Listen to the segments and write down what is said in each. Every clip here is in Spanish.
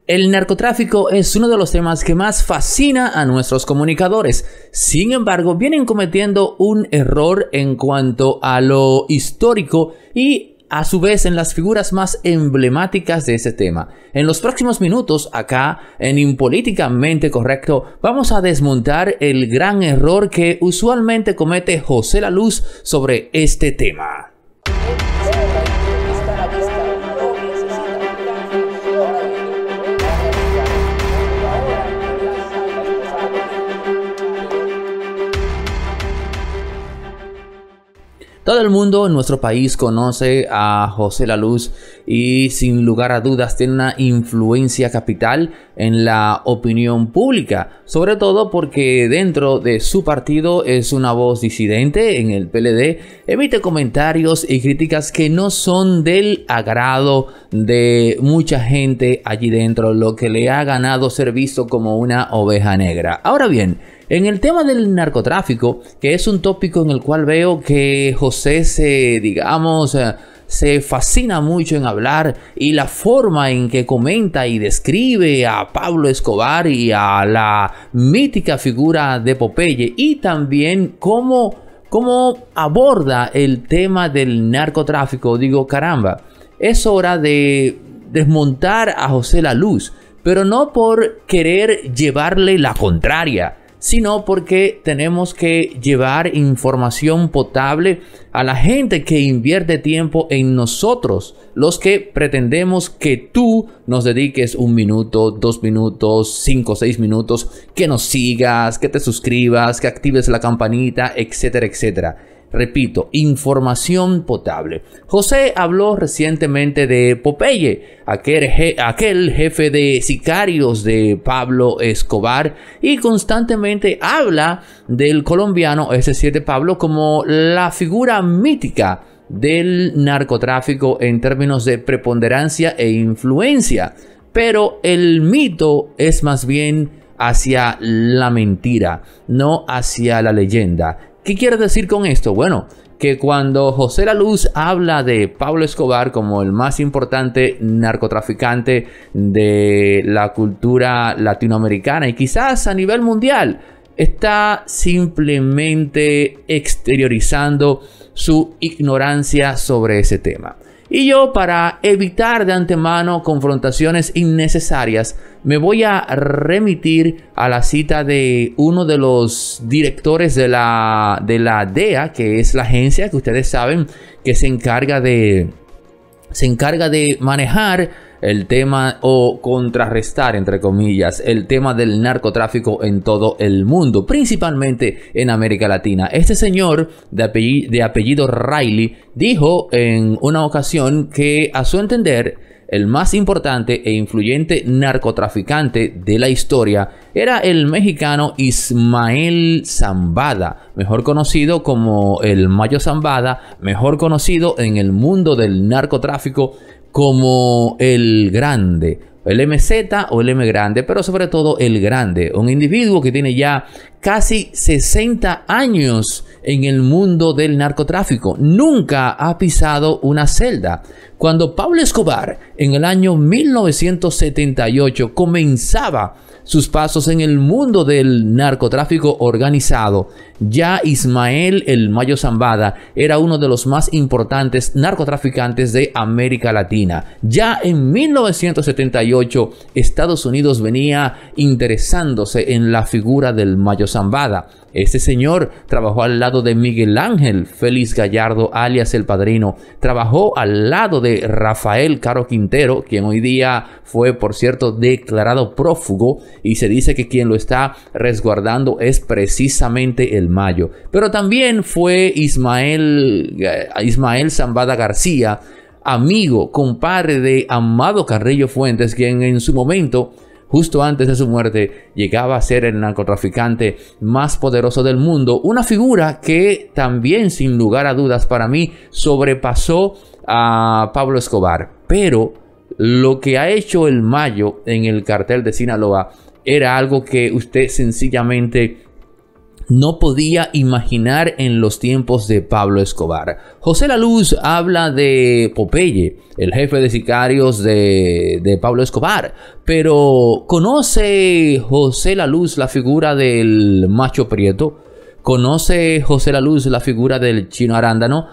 El narcotráfico es uno de los temas que más fascina a nuestros comunicadores. Sin embargo, vienen cometiendo un error en cuanto a lo histórico y a su vez en las figuras más emblemáticas de ese tema. En los próximos minutos, acá en Impolíticamente Correcto, vamos a desmontar el gran error que usualmente comete José La Luz sobre este tema. Todo el mundo en nuestro país conoce a José La Luz y sin lugar a dudas tiene una influencia capital en la opinión pública, sobre todo porque dentro de su partido es una voz disidente en el PLD, emite comentarios y críticas que no son del agrado de mucha gente allí dentro, lo que le ha ganado ser visto como una oveja negra. Ahora bien, en el tema del narcotráfico, que es un tópico en el cual veo que José se fascina mucho en hablar, y la forma en que comenta y describe a Pablo Escobar y a la mítica figura de Popeye, y también cómo aborda el tema del narcotráfico, digo, caramba, es hora de desmontar a José La Luz, pero no por querer llevarle la contraria, sino porque tenemos que llevar información potable a la gente que invierte tiempo en nosotros, los que pretendemos que tú nos dediques 1 minuto, 2 minutos, 5, 6 minutos, que nos sigas, que te suscribas, que actives la campanita, etcétera, etcétera. Repito, información potable. José habló recientemente de Popeye, aquel jefe de sicarios de Pablo Escobar, y constantemente habla del colombiano, es decir, de Pablo, como la figura mítica del narcotráfico en términos de preponderancia e influencia. Pero el mito es más bien hacia la mentira, no hacia la leyenda. ¿Qué quiere decir con esto? Bueno, que cuando José La Luz habla de Pablo Escobar como el más importante narcotraficante de la cultura latinoamericana y quizás a nivel mundial, está simplemente exteriorizando su ignorancia sobre ese tema. Y yo, para evitar de antemano confrontaciones innecesarias, me voy a remitir a la cita de uno de los directores de la DEA, que es la agencia que ustedes saben que se encarga de manejar el tema o contrarrestar, entre comillas, el tema del narcotráfico en todo el mundo, principalmente en América Latina. Este señor de apellido Riley dijo en una ocasión que, a su entender, el más importante e influyente narcotraficante de la historia era el mexicano Ismael Zambada, mejor conocido como el Mayo Zambada, mejor conocido en el mundo del narcotráfico como el Grande, el MZ o el M Grande, pero sobre todo el Grande, un individuo que tiene ya casi 60 años en el mundo del narcotráfico. Nunca ha pisado una celda. Cuando Pablo Escobar en el año 1978 comenzaba sus pasos en el mundo del narcotráfico organizado, ya Ismael el Mayo Zambada era uno de los más importantes narcotraficantes de América Latina. Ya en 1978 Estados Unidos venía interesándose en la figura del Mayo Zambada. Este señor trabajó al lado de Miguel Ángel Félix Gallardo, alias El Padrino. Trabajó al lado de Rafael Caro Quintero, quien hoy día fue, por cierto, declarado prófugo, y se dice que quien lo está resguardando es precisamente el Mayo. Pero también fue Ismael Zambada García, amigo, compadre de Amado Carrillo Fuentes, quien en su momento, justo antes de su muerte, llegaba a ser el narcotraficante más poderoso del mundo. Una figura que también, sin lugar a dudas, para mí sobrepasó a Pablo Escobar. Pero lo que ha hecho el Mayo en el cartel de Sinaloa era algo que usted sencillamente no podía imaginar en los tiempos de Pablo Escobar. José Laluz habla de Popeye, el jefe de sicarios de Pablo Escobar, pero ¿conoce José Laluz la figura del Macho Prieto? ¿Conoce José Laluz la figura del Chino Arándano?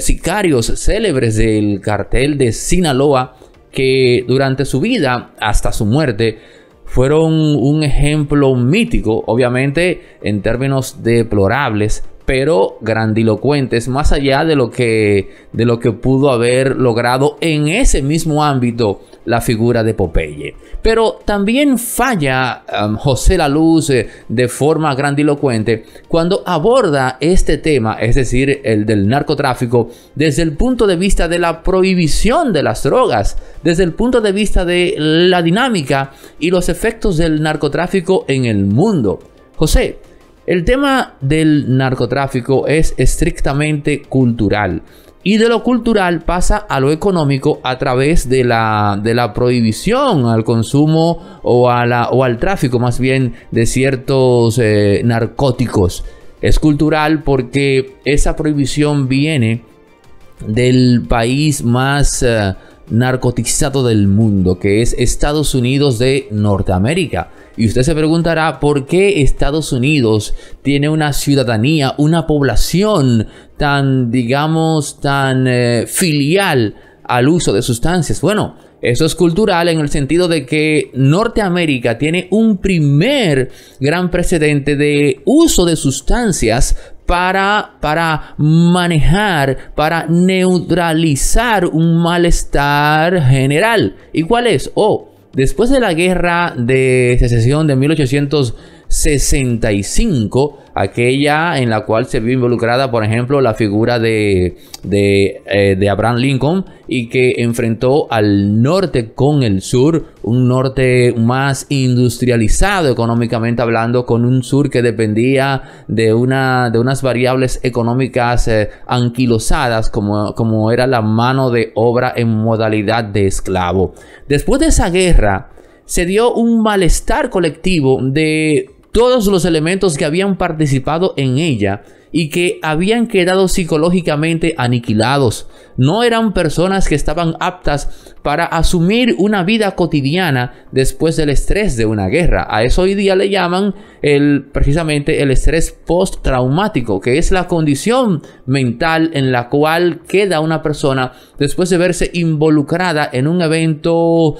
Sicarios célebres del cartel de Sinaloa que durante su vida hasta su muerte fueron un ejemplo mítico, obviamente en términos deplorables, pero grandilocuentes, más allá de lo que pudo haber logrado en ese mismo ámbito la figura de Popeye. Pero también falla José Laluz de forma grandilocuente cuando aborda este tema, es decir, el del narcotráfico, desde el punto de vista de la prohibición de las drogas, desde el punto de vista de la dinámica y los efectos del narcotráfico en el mundo. José, el tema del narcotráfico es estrictamente cultural. Y de lo cultural pasa a lo económico a través de la prohibición al consumo o al tráfico más bien de ciertos narcóticos. Es cultural porque esa prohibición viene del país más narcotizado del mundo, que es Estados Unidos de Norteamérica. Y usted se preguntará por qué Estados Unidos tiene una ciudadanía, una población tan, digamos, tan filial al uso de sustancias. Bueno, eso es cultural en el sentido de que Norteamérica tiene un primer gran precedente de uso de sustancias para manejar, para neutralizar un malestar general. ¿Y cuál es? Después de la guerra de secesión de 1865, aquella en la cual se vio involucrada, por ejemplo, la figura de Abraham Lincoln, y que enfrentó al norte con el sur, un norte más industrializado económicamente hablando, con un sur que dependía de unas variables económicas anquilosadas, como era la mano de obra en modalidad de esclavo. Después de esa guerra se dio un malestar colectivo de todos los elementos que habían participado en ella y que habían quedado psicológicamente aniquilados. No eran personas que estaban aptas para asumir una vida cotidiana después del estrés de una guerra. A eso hoy día le llaman precisamente el estrés postraumático, que es la condición mental en la cual queda una persona después de verse involucrada en un evento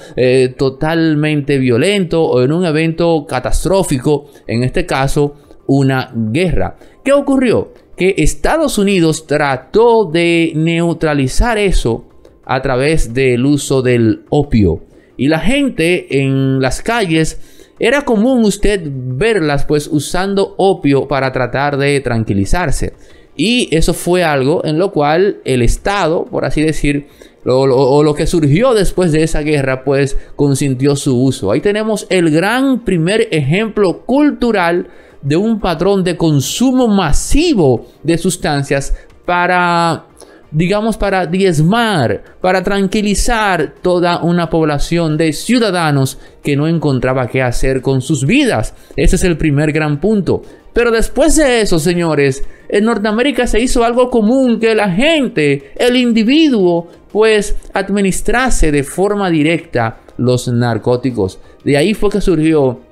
totalmente violento o en un evento catastrófico, en este caso una guerra. ¿Qué ocurrió? Que Estados Unidos trató de neutralizar eso a través del uso del opio. Y la gente en las calles, era común usted verlas pues usando opio para tratar de tranquilizarse. Y eso fue algo en lo cual el Estado, por así decir, o lo que surgió después de esa guerra, pues consintió su uso. Ahí tenemos el gran primer ejemplo cultural de un patrón de consumo masivo de sustancias para diezmar, para tranquilizar toda una población de ciudadanos que no encontraba qué hacer con sus vidas. Ese es el primer gran punto. Pero después de eso, señores, en Norteamérica se hizo algo común, que la gente, el individuo, pues administrase de forma directa los narcóticos. De ahí fue que surgió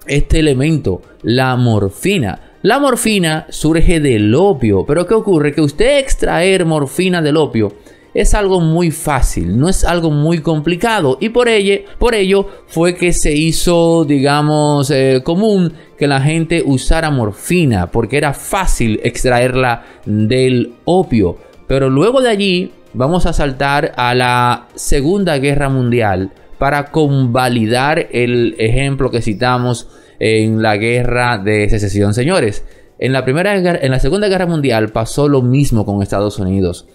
este elemento, la morfina. La morfina surge del opio, pero ¿qué ocurre? Que usted extraer morfina del opio es algo muy fácil, no es algo muy complicado, y por ello fue que se hizo, digamos, común que la gente usara morfina, porque era fácil extraerla del opio. Pero luego de allí vamos a saltar a la Segunda Guerra Mundial para convalidar el ejemplo que citamos en la guerra de secesión. Señores, en la Segunda Guerra Mundial pasó lo mismo con Estados Unidos.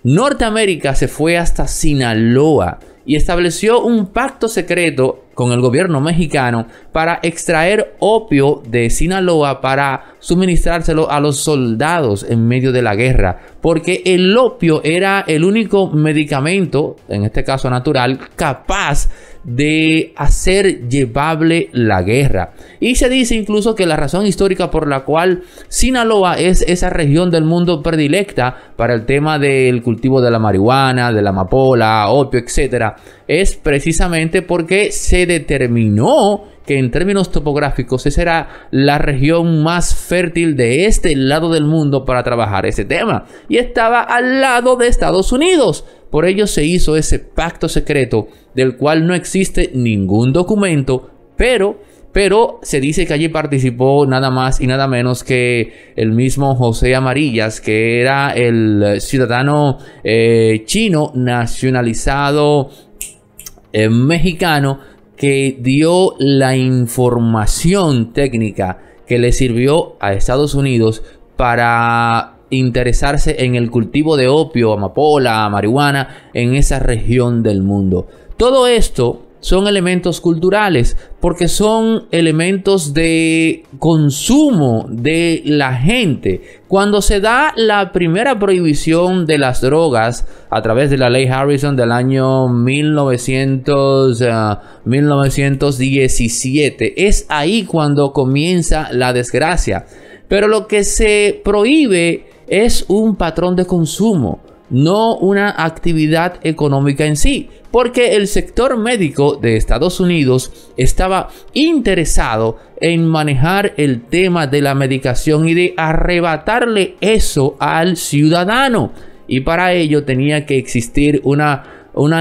Norteamérica se fue hasta Sinaloa y estableció un pacto secreto con el gobierno mexicano para extraer opio de Sinaloa para suministrárselo a los soldados en medio de la guerra, porque el opio era el único medicamento, en este caso natural, capaz de hacer llevable la guerra. Y se dice incluso que la razón histórica por la cual Sinaloa es esa región del mundo predilecta para el tema del cultivo de la marihuana, de la amapola, opio, etcétera, es precisamente porque se determinó que en términos topográficos esa era la región más fértil de este lado del mundo para trabajar ese tema, y estaba al lado de Estados Unidos. Por ello se hizo ese pacto secreto del cual no existe ningún documento, pero se dice que allí participó nada más y nada menos que el mismo José Amarillas, que era el ciudadano chino nacionalizado mexicano, que dio la información técnica que le sirvió a Estados Unidos para interesarse en el cultivo de opio, amapola, marihuana en esa región del mundo. Todo esto son elementos culturales porque son elementos de consumo de la gente. Cuando se da la primera prohibición de las drogas a través de la ley Harrison del año 1917, es ahí cuando comienza la desgracia. Pero lo que se prohíbe es un patrón de consumo, no una actividad económica en sí, porque el sector médico de Estados Unidos estaba interesado en manejar el tema de la medicación y de arrebatarle eso al ciudadano, y para ello tenía que existir una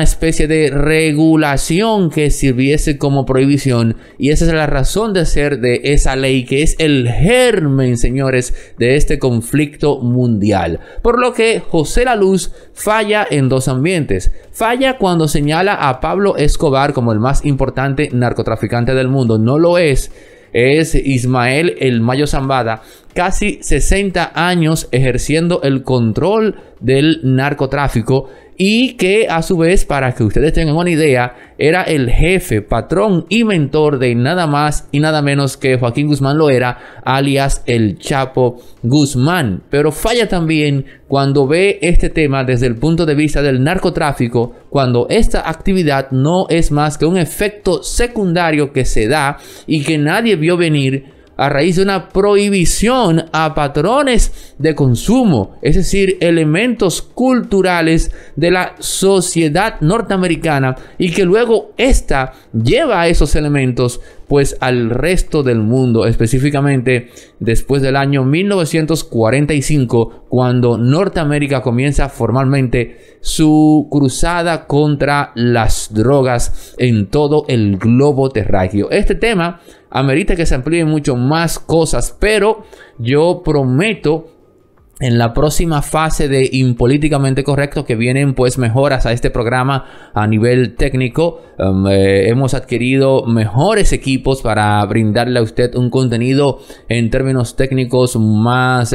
especie de regulación que sirviese como prohibición, y esa es la razón de ser de esa ley, que es el germen, señores, de este conflicto mundial. Por lo que José La Luz falla en dos ambientes. Falla cuando señala a Pablo Escobar como el más importante narcotraficante del mundo. No lo es. Es Ismael El Mayo Zambada, casi 60 años ejerciendo el control del narcotráfico, y que a su vez, para que ustedes tengan una idea, era el jefe, patrón y mentor de nada más y nada menos que Joaquín Guzmán Loera, alias El Chapo Guzmán. Pero falla también cuando ve este tema desde el punto de vista del narcotráfico, cuando esta actividad no es más que un efecto secundario que se da y que nadie vio venir a raíz de una prohibición a patrones de consumo, es decir, elementos culturales de la sociedad norteamericana, y que luego esta lleva a esos elementos pues al resto del mundo, específicamente después del año 1945, cuando Norteamérica comienza formalmente su cruzada contra las drogas en todo el globo terráqueo. Este tema amerita que se amplíen mucho más cosas, pero yo prometo en la próxima fase de Impolíticamente Correcto que vienen pues mejoras a este programa a nivel técnico. Hemos adquirido mejores equipos para brindarle a usted un contenido en términos técnicos más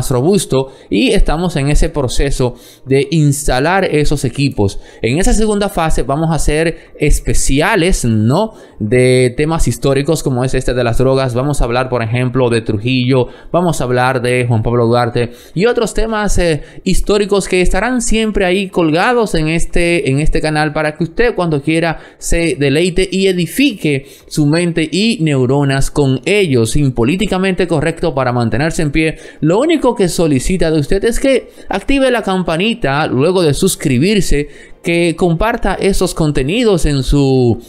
robusto, y estamos en ese proceso de instalar esos equipos. En esa segunda fase vamos a hacer especiales, ¿no?, de temas históricos como es este de las drogas. Vamos a hablar, por ejemplo, de Trujillo, vamos a hablar de Juan Pablo Duarte y otros temas históricos que estarán siempre ahí colgados en este canal, para que usted cuando quiera se deleite y edifique su mente y neuronas con ellos. Impolíticamente Correcto, para mantenerse en pie, lo único que solicita de usted es que active la campanita luego de suscribirse, que comparta esos contenidos en su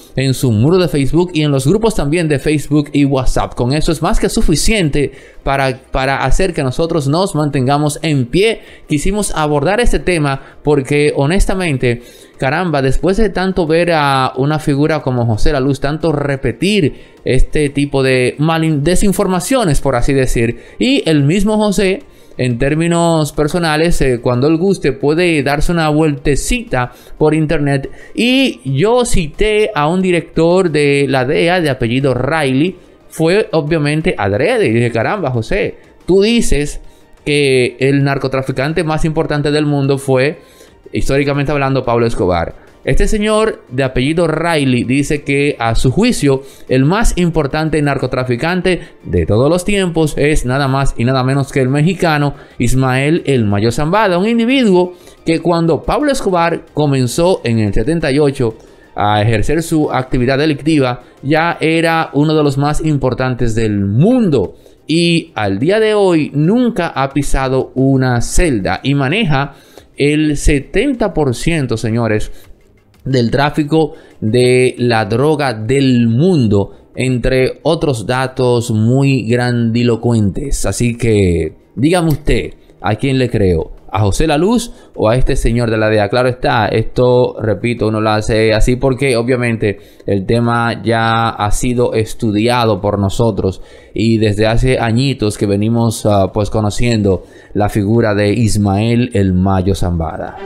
muro de Facebook y en los grupos también de Facebook y WhatsApp. Con eso es más que suficiente para hacer que nosotros nos mantengamos en pie. Quisimos abordar este tema porque honestamente, caramba, después de tanto ver a una figura como José La Luz, tanto repetir este tipo de desinformaciones, por así decir, y el mismo José, en términos personales, cuando él guste puede darse una vueltecita por internet, y yo cité a un director de la DEA de apellido Riley. Fue obviamente adrede, y dije, caramba, José, tú dices que el narcotraficante más importante del mundo fue, históricamente hablando, Pablo Escobar. Este señor de apellido Riley dice que a su juicio el más importante narcotraficante de todos los tiempos es nada más y nada menos que el mexicano Ismael El Mayo Zambada, un individuo que cuando Pablo Escobar comenzó en el 78 a ejercer su actividad delictiva ya era uno de los más importantes del mundo y al día de hoy nunca ha pisado una celda y maneja el 70%, señores, del tráfico de la droga del mundo, entre otros datos muy grandilocuentes. Así que dígame usted, ¿a quién le creo? ¿A José La Luz o a este señor de la DEA? Claro está, esto, repito, uno lo hace así porque obviamente el tema ya ha sido estudiado por nosotros y desde hace añitos que venimos pues conociendo la figura de Ismael El Mayo Zambada.